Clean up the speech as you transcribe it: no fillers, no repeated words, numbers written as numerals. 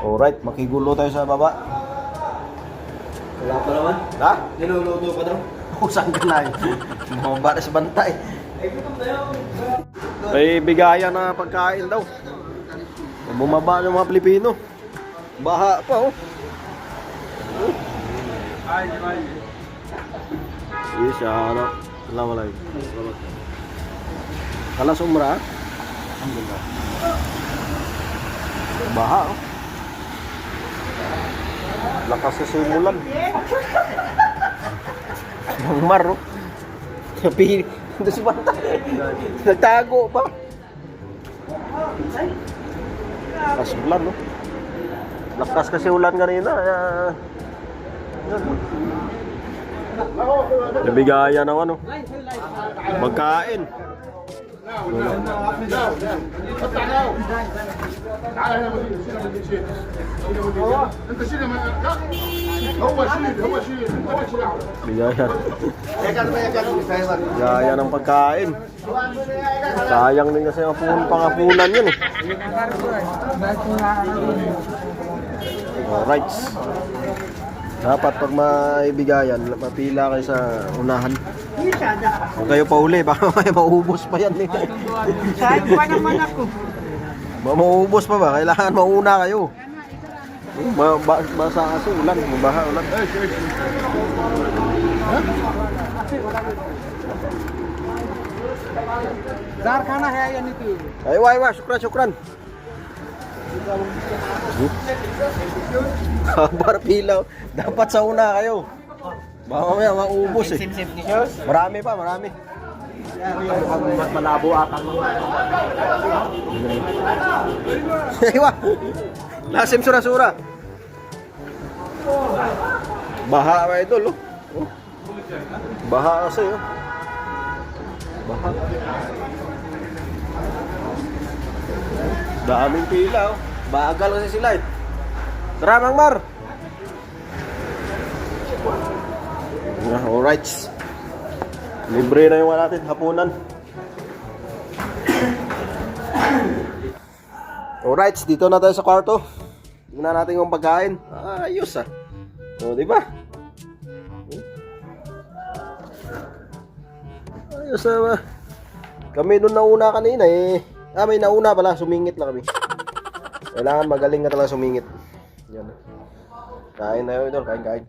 Alright, makigulo tayo sa baba. Wala pa naman. Ha? Niluluto pa daw. Saan ka na yun? Bumaba na sa bantay. May bigayan na pagkain daw. Bumaba ng mga Pilipino. Baha pa oh. Yes, ano. Assalamualaikum. Kalas umrah. Alhamdulillah. Baha oh. Lakas sa simulan. Ang mar oh. Sabi, doon si bantay. Nagtago pa. Lakas ulan no. Lakas kasi ulan kanina. Nabigayan ng ano. Magkain. Bigayan. Bigayan ng pagkain. Sayang din kasi ang pangapunan yun eh. Alright. Dapat pag maibigayan, mapila kayo sa unahan. Huwag kayo pa uli, baka may maubos pa yan eh. Kahit pa naman ako. Maubos pa ba? Kailangan mauna kayo. Basa kasi ulan, mabaha ulan. Dar खाना है या नहीं तू? Ay, wa, syukran. Kabar pilaw. Dapat sa una kayo. Baka mamaya maubos eh. Marami pa, marami. Malabo atang. Iwa. Lasim sura-sura. Baha ba ito, lo? Oh. Baha kasi, oh. Baha. Daming pila, oh. Bagal kasi sila, eh. Tara, Mang Mar. Alright. Libre na yung wala natin, hapunan. Alright, dito na tayo sa kwarto. Tingnan natin yung pagkain. Ayos ah. O, di ba? Ayos ah. Kami doon nauna kanina eh. May nauna pala, sumingit lang kami. Kailangan magaling ka talaga sumingit. Yan. Kain na yun, idol. Kain.